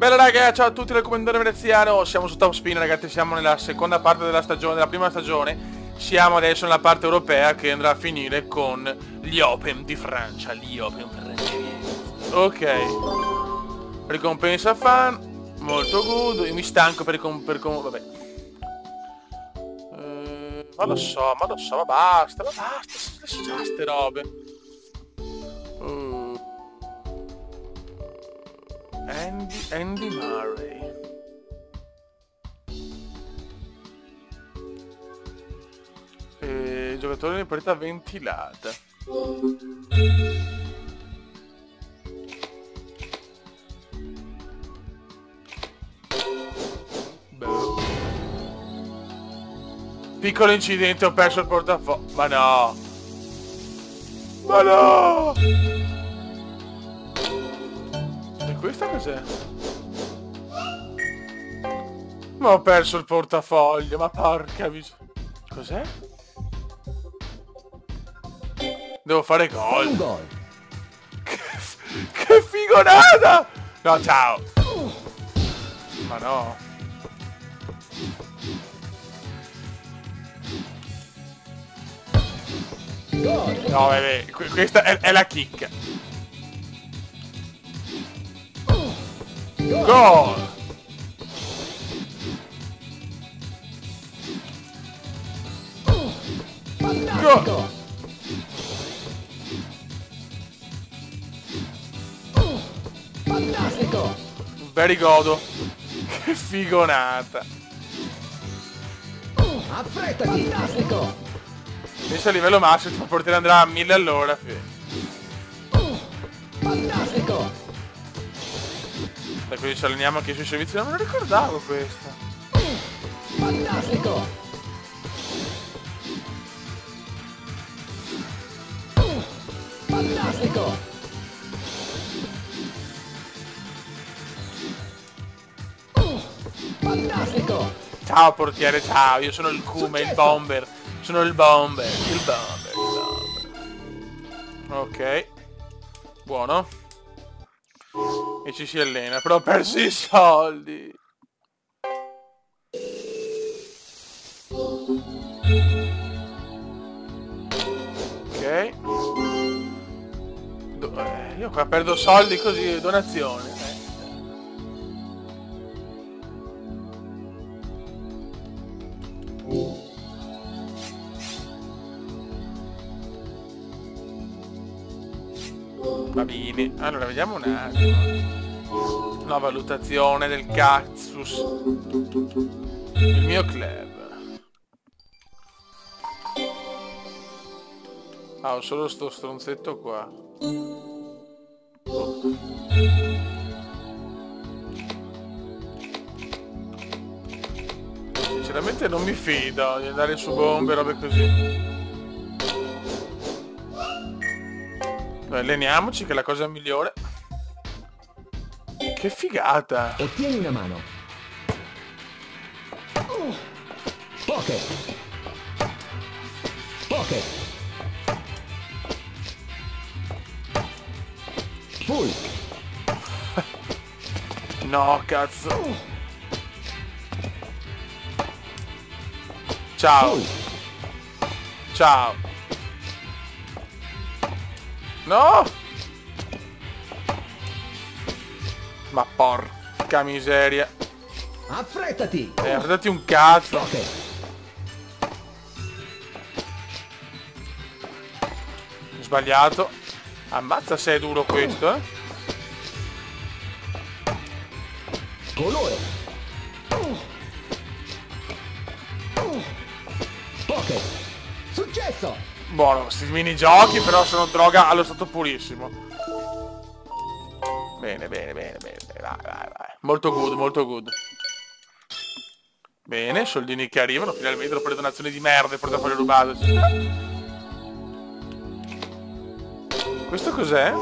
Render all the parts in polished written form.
Bella raga, ciao a tutti dal commendatore veneziano. Siamo su Top Spin ragazzi, siamo nella seconda parte della stagione, della prima stagione. Siamo adesso nella parte europea che andrà a finire con gli Open di Francia. Gli Open francesi. Ok. Ricompensa fan. Molto good. Io mi stanco vabbè. Ma lo so, ma basta, adesso già ste robe. Andy Murray. Giocatore di partita ventilata. Boh. Piccolo incidente, ho perso il portafoglio. Ma no. Ma no. E questa cos'è? Ma ho perso il portafoglio, ma porca cos'è? Devo fare gol. Un gol. Che figonata! No, ciao. Ma no. Gol. No, vabbè, questa è la chicca. Gol! Fantastico. Fantastico. Very godo. Che figonata. Affrettati. Fantastico. Pensa a livello massimo, il portiere andrà a 1000 all'ora. Fantastico. E quindi ci alleniamo anche sui servizi. Non me lo ricordavo questo. Fantastico. Fantastico. Fantastico. Ciao portiere, ciao. Io sono il Kuma, il bomber. Sono il bomber. Il bomber. Ok. Buono. E ci si allena. Però ho perso i soldi. Ok. Io qua perdo soldi così, donazione. Va bene, allora vediamo un attimo. La valutazione del cactus. Il mio club. Ah, ho solo sto stronzetto qua. Sinceramente non mi fido di andare su bombe e robe così. Alleniamoci che è la cosa migliore. Che figata. Ottieni una mano. Poche. Poche. Full. No, cazzo. Ciao. Full. Ciao. No! Ma porca miseria. Affrettati. Guardati un cazzo. Poche. Sbagliato. Ammazza se è duro questo, eh. Colore. Poche. Successo. Buono, questi minigiochi però sono droga allo stato purissimo. Bene, bene, bene, bene. Vai. Molto good, molto good. Bene, soldini che arrivano, finalmente dopo le donazioni di merda e portafoglio rubato. Questo cos'è?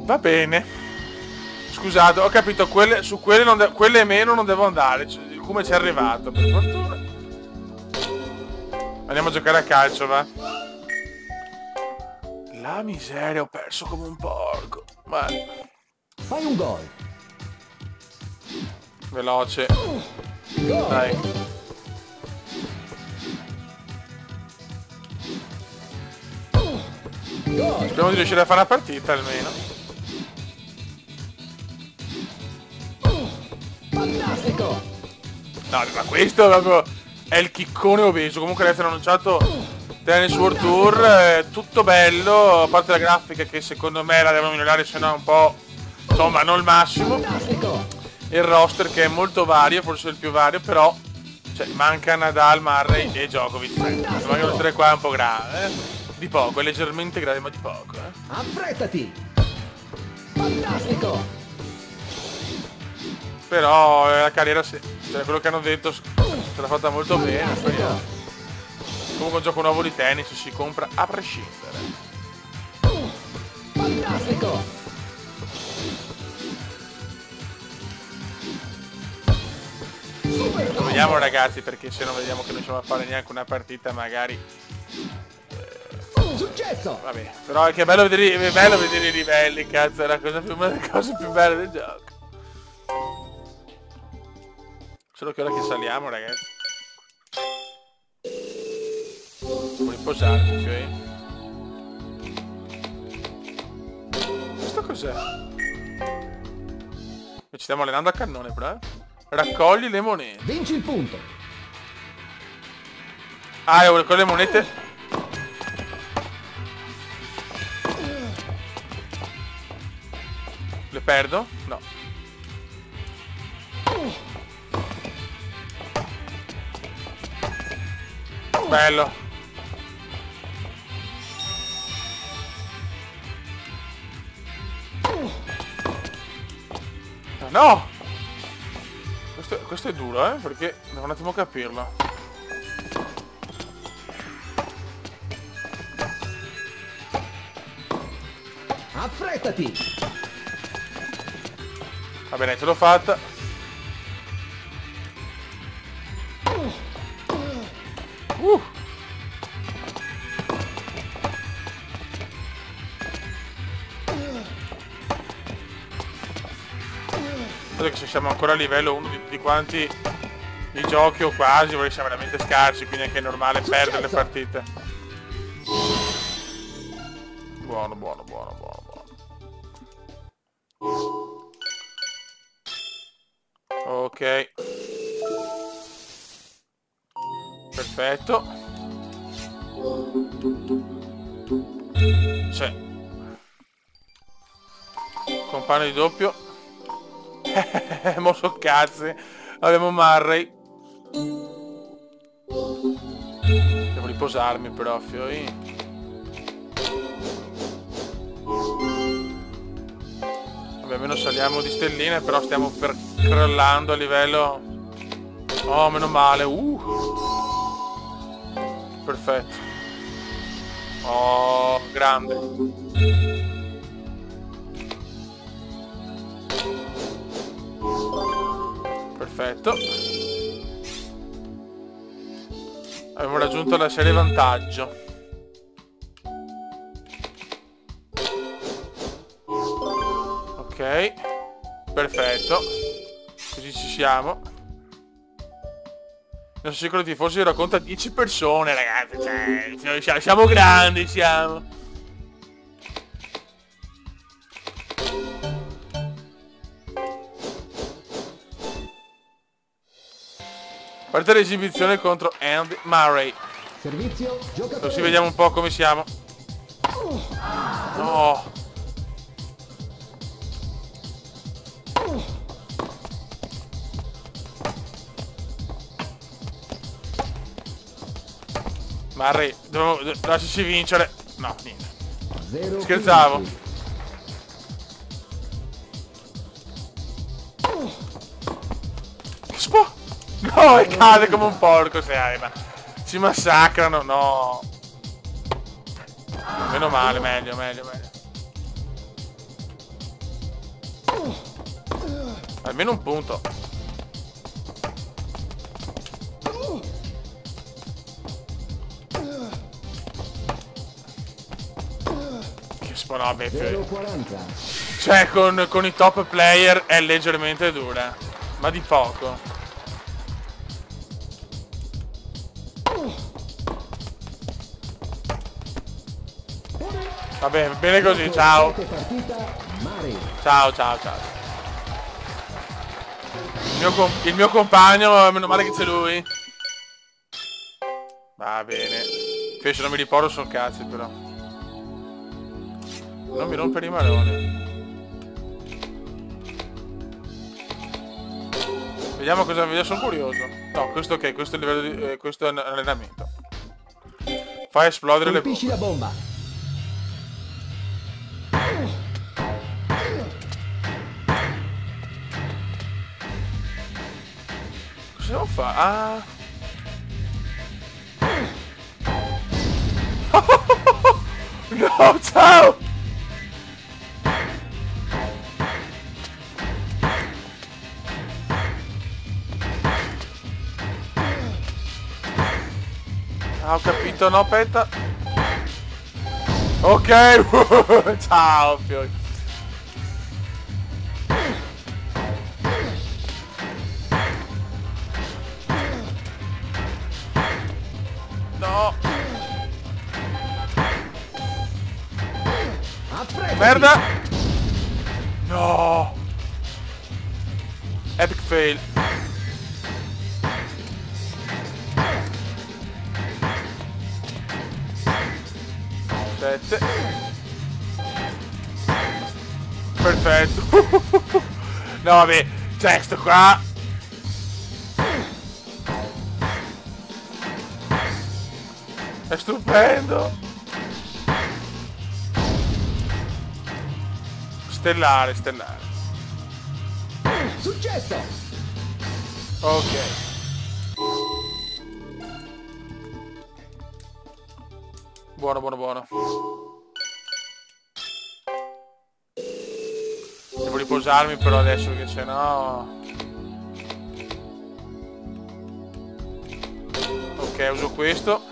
Va bene. Scusate, ho capito, su quelle meno non devo andare. Come ci è arrivato, per fortuna. Andiamo a giocare a calcio, va. La miseria, ho perso come un porco. Ma... Fai un gol. Veloce. Gol. Dai. Gol. Speriamo di riuscire a fare una partita almeno. Fantastico. No, ma questo proprio è il chiccone obeso. Comunque deve essere annunciato Tennis World Tour, tutto bello, a parte la grafica che secondo me la devono migliorare, se no è un po', insomma, non il massimo. Fantastico. Il roster che è molto vario, forse il più vario, però cioè, manca Nadal, Murray e Djokovic. Mancano questi tre qua, è un po' grave, di poco, è leggermente grave, ma di poco, Affrettati. Fantastico. Però la carriera, cioè quello che hanno detto, se l'ha fatta molto bene, speriamo. Comunque un gioco nuovo di tennis si compra a prescindere. Fantastico. Super Lo vediamo ragazzi, perché se non vediamo che non riusciamo a fare neanche una partita magari... Successo. Vabbè, però è che è bello vedere i livelli, cazzo, è una delle cose più belle del gioco. Solo che ora che saliamo ragazzi. Devo riposarmi, ok? Questo cos'è? Ci stiamo allenando a cannone però, eh? Raccogli le monete. Vinci il punto. Ah, devo raccogliere le monete. Le perdo? No. Bello. No! Questo è duro, perché devo un attimo capirlo. Affrettati. Va bene, ce l'ho fatta. Vedo che se siamo ancora a livello 1 di quanti i giochi o quasi, vorrei siamo veramente scarsi, quindi anche è normale perdere le partite. Buono, buono, buono, buono, buono. Ok. Perfetto. C'è. Compagno di doppio. Mo so cazzi. Abbiamo Murray. Devo riposarmi però, fioi. Vabbè, almeno saliamo di stelline, però stiamo crollando a livello... Oh, meno male. Perfetto. Oh, grande. Perfetto. Abbiamo raggiunto la serie vantaggio. Ok. Perfetto. Così ci siamo. Non so sicuro di forse racconta 10 persone, ragazzi. Cioè, siamo grandi, siamo. Parte l'esibizione contro Andy Murray. Servizio, giocatore. Così vediamo un po' come siamo. No. Murray, dobbiamo lasciarci vincere. No, niente. Zero Scherzavo. punti. No, e cade come un porco se arriva. Ci massacrano, no. Meno male, meglio, meglio, meglio. Almeno un punto. Che sparobe. 0,40. Cioè con i top player è leggermente dura. Ma di poco. Vabbè, bene così, ciao. Partita, Mario. Ciao, ciao, ciao. Il mio compagno, meno male che c'è lui. Va bene. Invece non mi riporto sul cazzo però. Non mi rompere i maroni. Vediamo cosa vediamo, sono curioso. No, questo ok, questo è il livello di. Questo è un allenamento. Fai esplodere le Colpisci bombe. la bomba. Cosa devo fare? Ah. No, ciao! Ah, ho capito, no, aspetta. Ok, ciao, Fiori. No. Affrettati. Merda. No. Epic fail. Sette. Perfetto. No, vabbè. Cioè, sto qua. È stupendo. Stellare, stellare. Successo. Ok. Buono, buono, buono. Devo riposarmi però adesso perché sennò... Ok, uso questo.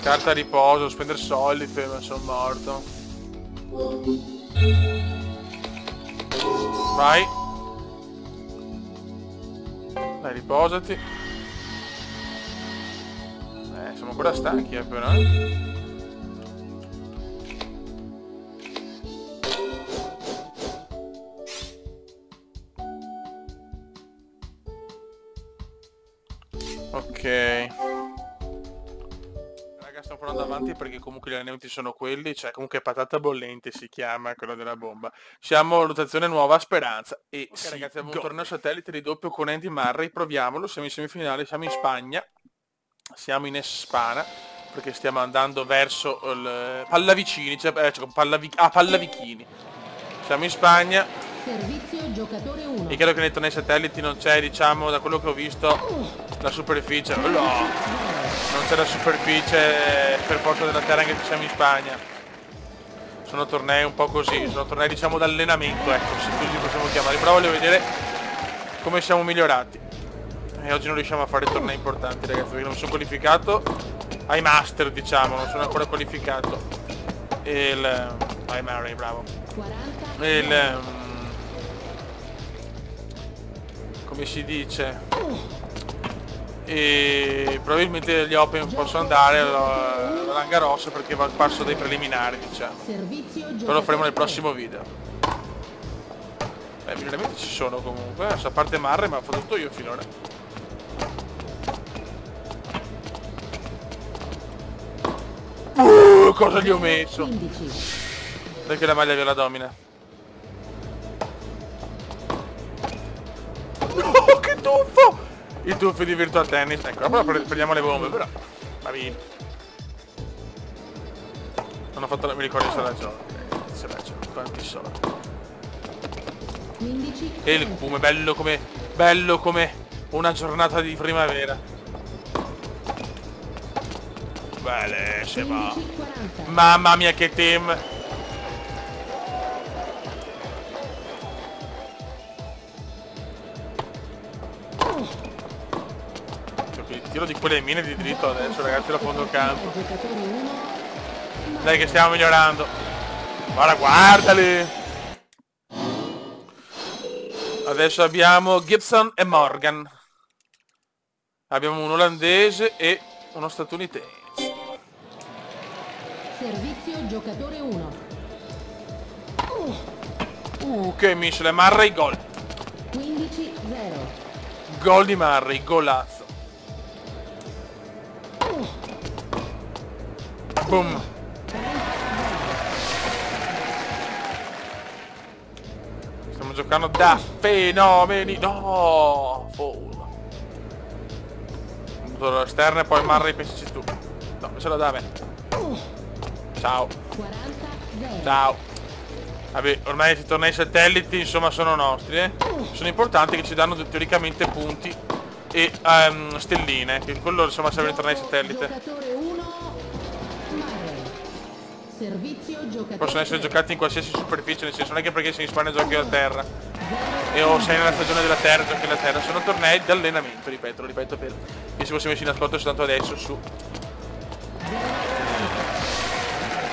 Carta a riposo, spendere soldi, ma sono morto. Vai. Dai, riposati. Siamo ancora stanchi, però. Ok. Raga, sto provando avanti perché comunque gli allenamenti sono quelli, cioè comunque patata bollente si chiama quello della bomba. Siamo a rotazione nuova Speranza e okay, sì, ragazzi, abbiamo un torneo satellite di doppio con Andy Murray, proviamolo, siamo in semifinale, siamo in Spagna, siamo in Espana perché stiamo andando verso il Pallavicini, Pallavichini. Siamo in Spagna. Servizio giocatore 1. E credo che nei tornei satelliti non c'è, diciamo, da quello che ho visto, la superficie. No, non c'è la superficie per forza della terra anche se siamo in Spagna. Sono tornei un po' così, sono tornei diciamo d'allenamento, ecco, se così possiamo chiamare. Però voglio vedere come siamo migliorati. E oggi non riusciamo a fare tornei importanti, ragazzi, perché non mi sono qualificato ai master, diciamo, non sono ancora qualificato. E il... Vai Murray, bravo. E il... come si dice, e probabilmente gli Open posso andare alla Langarossa perché va al passo dei preliminari, diciamo, però lo faremo nel prossimo video. Beh, miglioramenti ci sono comunque, a parte Marre, ma ho fatto tutto io finora. Cosa gli ho messo? Perché la maglia viola domina. Oh, che tuffo! I tuffi di Virtua Tennis. Ecco, ora prendiamo le bombe, però. Va bene. Non ho fatto la... mi ricordo di stare gioco. Se la gioco, quanti sono. E il fumo è bello come una giornata di primavera. Bellissimo. Mamma mia che team. tiro di quelle mine di dritto adesso, ragazzi, da fondo campo. Giocatore 1. Dai che stiamo migliorando. Guarda, guardali. Adesso abbiamo Gibson e Morgan. Abbiamo un olandese e uno statunitense. Servizio giocatore 1. Che missile, Murray, gol. 15-0. Gol di Murray, golazzo. Boom. Stiamo giocando da fenomeni. No, foul. All'esterno e poi Murray, pensaci tu. No, me ce la dà a me. Ciao. 40-0. Ciao. Vabbè, ormai i tornei satelliti insomma sono nostri, eh. Sono importanti, che ci danno teoricamente punti e stelline, che quello insomma serve i tornei satellite. Giocatore 1. Murray. Servizio giocatore Possono essere 3. giocati in qualsiasi superficie, nel senso non è che perché sei in Spagna giochi a terra o sei nella stagione della terra giochi alla terra, sono tornei di allenamento, lo ripeto per che si fosse messi in ascolto soltanto adesso su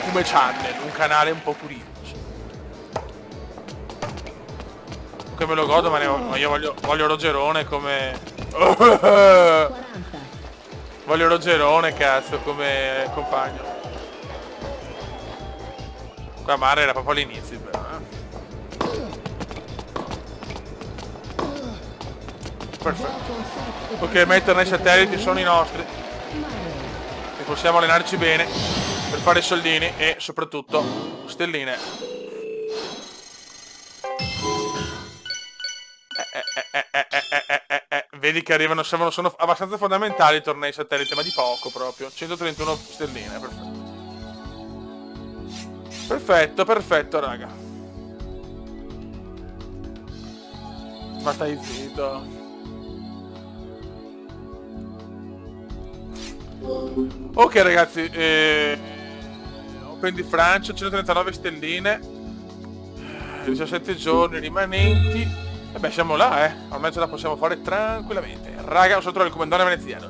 Come Channel, un canale un po' curioso. Che me lo godo, ma io voglio Rogerone come... 40. Voglio Rogerone, cazzo, come compagno. Qua Mare era proprio all'inizio, però, Perfetto. Ok, ma i tornei satelliti sono i nostri. E possiamo allenarci bene per fare soldini e soprattutto stelline. Vedi che arrivano, sono abbastanza fondamentali i tornei satellite, ma di poco proprio. 131 stelline, perfetto. Perfetto, raga. Ma stai zitto. Ok ragazzi, Open di Francia, 139 stelline, 17 giorni rimanenti. E beh, siamo là, ormai ce la possiamo fare tranquillamente. Raga, un saluto dal comandante veneziano.